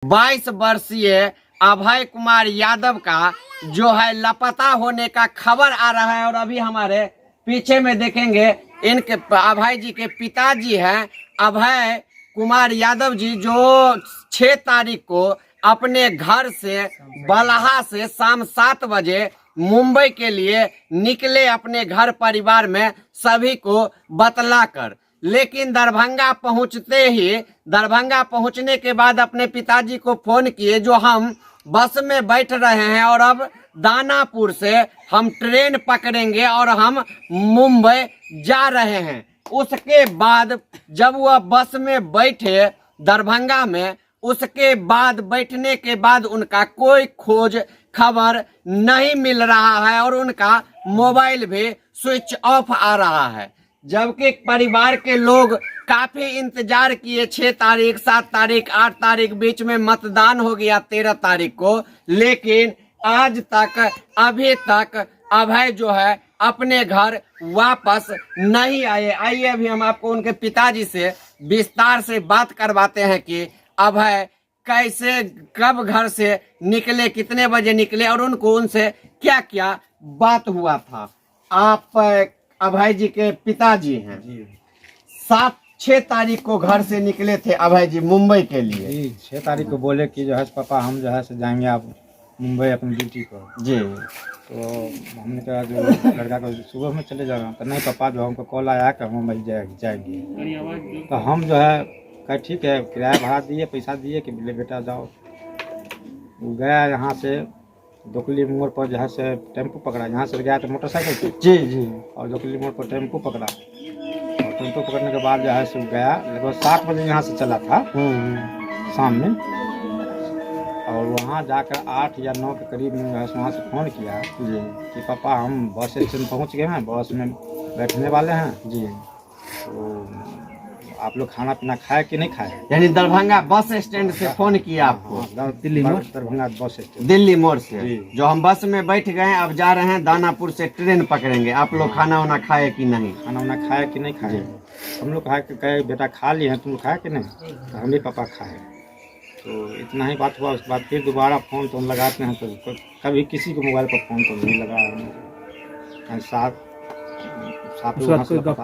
22 वर्षीय अभय कुमार यादव का जो है लापता होने का खबर आ रहा है। और अभी हमारे पीछे में देखेंगे इनके अभय जी के पिताजी हैं अभय कुमार यादव जी, जो 6 तारीख को अपने घर से बलहा से शाम 7 बजे मुंबई के लिए निकले अपने घर परिवार में सभी को बतलाकर। लेकिन दरभंगा पहुंचने के बाद अपने पिताजी को फोन किए, जो हम बस में बैठ रहे हैं और अब दानापुर से हम ट्रेन पकड़ेंगे और हम मुंबई जा रहे हैं। उसके बाद जब वह बस में बैठे दरभंगा में, उसके बाद बैठने के बाद उनका कोई खोज खबर नहीं मिल रहा है और उनका मोबाइल भी स्विच ऑफ आ रहा है। जबकि परिवार के लोग काफी इंतजार किए, 6 तारीख 7 तारीख 8 तारीख बीच में मतदान हो गया 13 तारीख को, लेकिन आज तक अभी तक अभय जो है अपने घर वापस नहीं आए। आइए अभी हम आपको उनके पिताजी से विस्तार से बात करवाते हैं कि अभय कैसे कब घर से निकले, कितने बजे निकले और उनसे क्या क्या बात हुआ था। आप अभय जी के पिताजी हैं। 6 तारीख को घर से निकले थे अभय जी मुंबई के लिए। 6 तारीख को बोले कि जो है पापा हम जो है से जाएंगे आप मुंबई अपनी ड्यूटी पर जी। तो हमने कहा जो लड़का को सुबह में चले जाना, तो नहीं पापा जो हमको कॉल आया कि हम मुंबई जाएंगे। तो हम जो है कहा ठीक है, किराया भाड़ा दिए, पैसा दिए कि बोले बेटा जाओ। वो गया यहाँ से दोकली मोड़ पर जो है से टेम्पो पकड़ा, यहाँ से गया तो मोटरसाइकिल से जी जी, और दोकली मोड़ पर टेम्पो पकड़ा। और टेम्पो पकड़ने के बाद जो है से गया लगभग 7 बजे यहाँ से चला था शाम में, और वहाँ जाकर 8 या 9 के करीब में वहाँ से फ़ोन किया जी कि पापा हम बस स्टैंड पहुँच गए हैं, बस में बैठने वाले हैं जी, तो आप लोग खाना पीना खाए कि नहीं खाए। यानी दरभंगा बस स्टैंड से फोन किया आपको? दिल्ली मोड़, दरभंगा बस स्टैंड, दिल्ली मोड़ से जो हम बस में बैठ गए, अब जा रहे हैं दानापुर से ट्रेन पकड़ेंगे, आप लोग खाना वाना खाए कि नहीं? खाना वाना खाए कि नहीं खाए। हम लोग कहे बेटा खा लिए हैं, तुम लोग खाए कि नहीं? तो हम भी पापा खाए। तो इतना ही बात हुआ। उसके बाद फिर दोबारा फ़ोन तो लगाते हैं, तो कभी किसी को मोबाइल पर फ़ोन तो नहीं लगा। साथ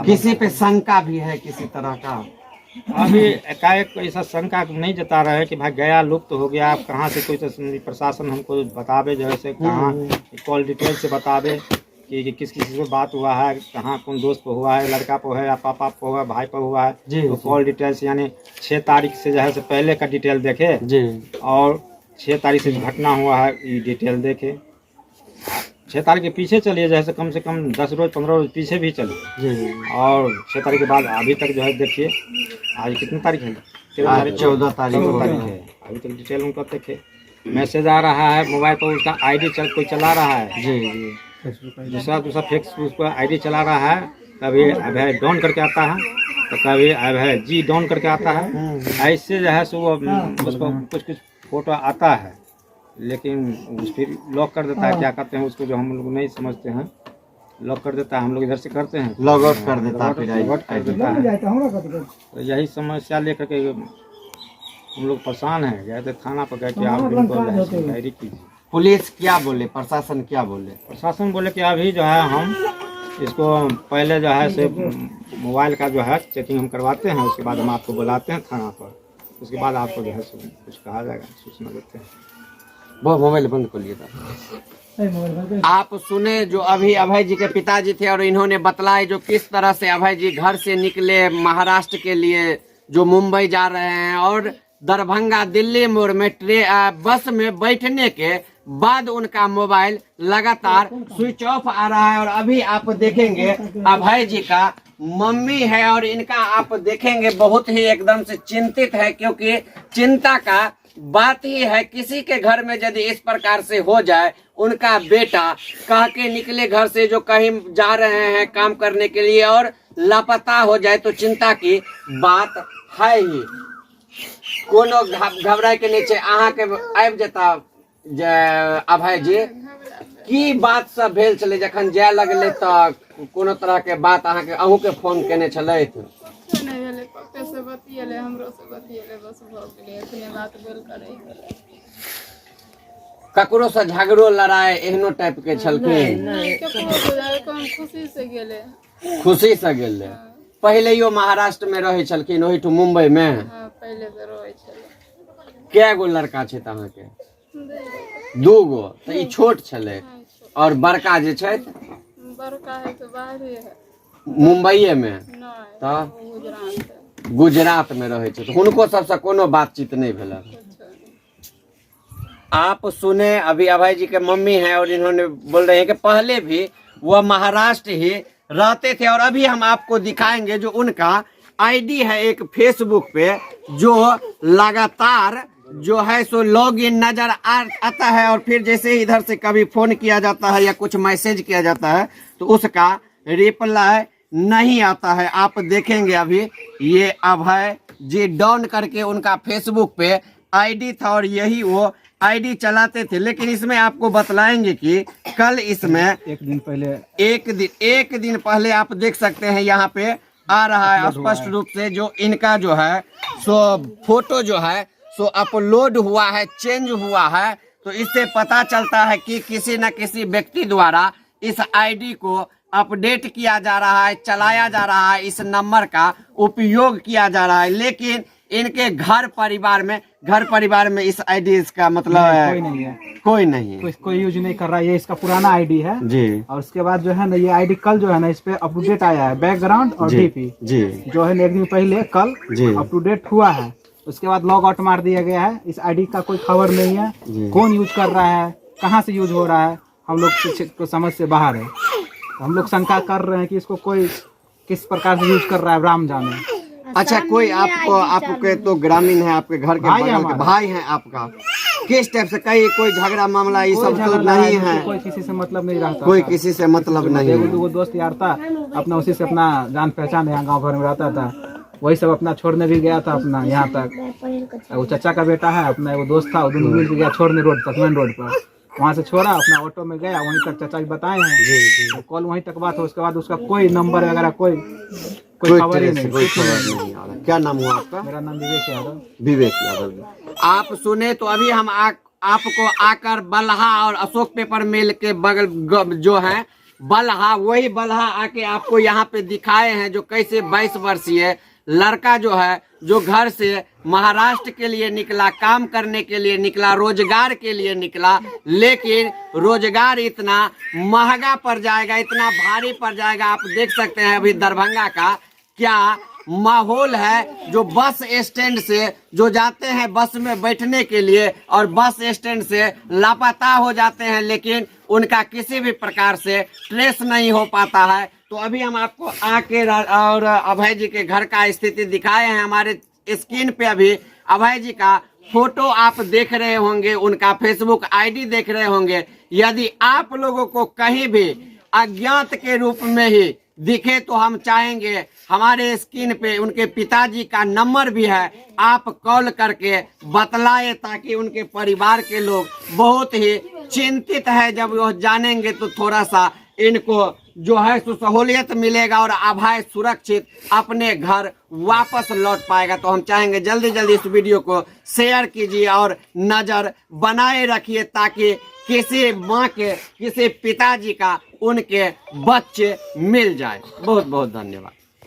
किसी पे शंका भी है किसी तरह का? अभी एकाएक ऐसा शंका नहीं जता रहा है कि भाई गया लुप्त हो गया, आप कहाँ से कोई तो प्रशासन हमको बतावे, जो है कहाँ कॉल डिटेल से बतावे कि किस किसी से बात हुआ है, कहाँ कौन दोस्त पर हुआ है, लड़का पर है या पापा पर हुआ है, भाई पर हुआ है जी। तो कॉल डिटेल्स यानी 6 तारीख से जो है पहले का डिटेल देखे जी, और 6 तारीख से घटना हुआ है ये डिटेल देखे। 6 तारीख के पीछे चलिए, जैसे कम से कम 10 रोज 15 रोज पीछे भी चलिए जी। और 6 तारीख के बाद अभी तक जो है देखिए, आज कितनी तारीख है? 14 तारीख है। अभी तक डिटेल उनका देखे, मैसेज आ रहा है मोबाइल पर, उसका आईडी कोई चला रहा है जी जी, दूसरा फेसबुक पर आईडी चला रहा है। कभी अभय डाउन करके आता है, तो कभी अभय जी डाउन करके आता है। ऐसे जो है सो उसको कुछ फोटो आता है, लेकिन फिर लॉक कर देता है। क्या करते हैं उसको, जो हम लोग नहीं समझते हैं, लॉक कर देता है। हम लोग इधर से करते हैं, लॉग आउट कर देता है। तो यही समस्या लेकर के हम लोग परेशान हैं। गए थे थाना पर, गए कि आप डायरी कीजिए। पुलिस क्या बोले, प्रशासन क्या बोले? प्रशासन बोले कि अभी जो है हम इसको पहले जो है से मोबाइल का जो है चेकिंग हम करवाते हैं, उसके बाद हम आपको बुलाते हैं थाना पर, उसके बाद आपको जो है कुछ कहा जाएगा, सूचना देते हैं। वो मोबाइल बंद कर लिया। आप सुने जो अभी अभय जी के पिताजी थे और इन्होंने बतलाए जो किस तरह से अभय जी घर से निकले महाराष्ट्र के लिए, जो मुंबई जा रहे हैं, और दरभंगा दिल्ली मोड़ में बस में बैठने के बाद उनका मोबाइल लगातार स्विच ऑफ आ रहा है। और अभी आप देखेंगे अभय जी का मम्मी है और इनका आप देखेंगे बहुत ही एकदम से चिंतित है, क्योंकि चिंता का बात ही है किसी के घर में यदि इस प्रकार से हो जाए, उनका बेटा कह के निकले घर से जो कहीं जा रहे हैं काम करने के लिए और लापता हो जाए, तो चिंता की बात है ही। कोनो घबराए के नीचे अहाँ के आबि जता अभय जी की बात सब भेल छले, जखन जाय लगले तो कोनो तरह के बात अहाँ के फोन केने छलैथ? कुछ नहीं भेले, पप्पे से बतियेले, हमरो से बतियेले, बस भ गेलै, इतने बात बोल करे। ककरो से झगड़ो लड़ाई एहनो टाइप के छलखिन? नहीं केकरो बुझाए, कम खुशी से गेले। खुशी से गेले। पहले यो महाराष्ट्र में रहे छलखिन, ओहिठु मुंबई में? हाँ पहले से रहे छले। कै गो लड़का छै तहाँ के? 2 गो। तो ई छोट छले और बड़का जे छै? बड़का है तो बाहरी है, मुंबईए में। नहीं तो गुजरात गुजरात में रहे छै, तो हुनको सबसे कोनो बातचीत नहीं भेला? आप सुने, अभी अभय जी के मम्मी हैं और इन्होंने बोल रहे हैं कि पहले भी वह महाराष्ट्र ही रहते थे, और अभी हम आपको दिखाएंगे जो उनका आईडी है एक फेसबुक पे, जो लगातार जो है सो लॉग इन नजर आता है, और फिर जैसे ही इधर से कभी फोन किया जाता है या कुछ मैसेज किया जाता है तो उसका रिप्लाई नहीं आता है। आप देखेंगे अभी ये अभय जी डाउन करके उनका फेसबुक पे आईडी था और यही वो आईडी चलाते थे। लेकिन इसमें आपको बतलाएंगे कि कल इसमें एक दिन पहले आप देख सकते हैं यहाँ पे आ रहा है स्पष्ट रूप से, जो इनका जो है सो फोटो जो है सो अपलोड हुआ है, चेंज हुआ है। तो इससे पता चलता है कि किसी न किसी व्यक्ति द्वारा इस आईडी को अपडेट किया जा रहा है, चलाया जा रहा है, इस नंबर का उपयोग किया जा रहा है। लेकिन इनके घर परिवार में इस आईडी का मतलब कोई नहीं है, कोई यूज नहीं कर रहा है। ये इसका पुराना आईडी है जी। और उसके बाद जो है ना ये आईडी कल जो है ना इस पे अपडेट आया है, बैकग्राउंड और डीपी जी जो है एक दिन पहले कल अपडेट हुआ है। उसके बाद लॉग आउट मार दिया गया है। इस आईडी का कोई खबर नहीं है, कौन यूज कर रहा है, कहाँ से यूज हो रहा है, हम लोग को समझ से बाहर है। हम लोग शंका कर रहे हैं कि इसको कोई किस प्रकार से यूज कर रहा है, राम जाने। अच्छा, कोई आपके तो ग्रामीण है, आपके घर के बगल के भाई हैं आपका, किस टाइप से कोई झगड़ा मामला ये सब तो नहीं है? कोई किसी से मतलब नहीं रहता, कोई किसी से मतलब नहीं है। वो दोस्त यार था अपना, उसी से अपना जान पहचान यहाँ गाँव भर में रहता था, वही सब अपना छोड़ने भी गया था अपना यहाँ तक। वो चाचा का बेटा है अपना, वो दोस्त था, वो दोनों मिल के गया छोड़ने रोड तक, मेन रोड पर। वहाँ से छोड़ा, अपना ऑटो में गया, वहीं तक चाचा भी बताए हैं, कॉल वहीं तक बात हो। उसके बाद उसका कोई नंबर वगैरह कोई खबर ही नहीं। क्या नाम हुआ आपका? मेरा नाम विवेक यादव। विवेक यादव। आप सुने तो अभी हम आपको आकर बल्हा और अशोक पेपर मिल के बगल जो है बल्हा, वही बल्हा आके आपको यहाँ पे दिखाए हैं, जो कैसे 22 वर्षीय लड़का जो है, जो घर से महाराष्ट्र के लिए निकला, काम करने के लिए निकला, रोजगार के लिए निकला, लेकिन रोजगार इतना महंगा पड़ जाएगा, इतना भारी पड़ जाएगा। आप देख सकते हैं अभी दरभंगा का क्या माहौल है, जो बस स्टैंड से जो जाते हैं बस में बैठने के लिए और बस स्टैंड से लापता हो जाते हैं, लेकिन उनका किसी भी प्रकार से ट्रेस नहीं हो पाता है। तो अभी हम आपको आके और अभय जी के घर का स्थिति दिखाए हैं। हमारे स्क्रीन पे अभी अभय जी का फोटो आप देख रहे होंगे, उनका फेसबुक आईडी देख रहे होंगे। यदि आप लोगों को कहीं भी अज्ञात के रूप में ही दिखे तो हम चाहेंगे, हमारे स्क्रीन पे उनके पिताजी का नंबर भी है, आप कॉल करके बतलाए, ताकि उनके परिवार के लोग बहुत ही चिंतित है। जब वो जानेंगे तो थोड़ा सा इनको जो है सहूलियत मिलेगा और अभय सुरक्षित अपने घर वापस लौट पाएगा। तो हम चाहेंगे जल्दी जल्दी इस वीडियो को शेयर कीजिए और नजर बनाए रखिए, ताकि किसी माँ के, किसी पिताजी का उनके बच्चे मिल जाए। बहुत बहुत धन्यवाद।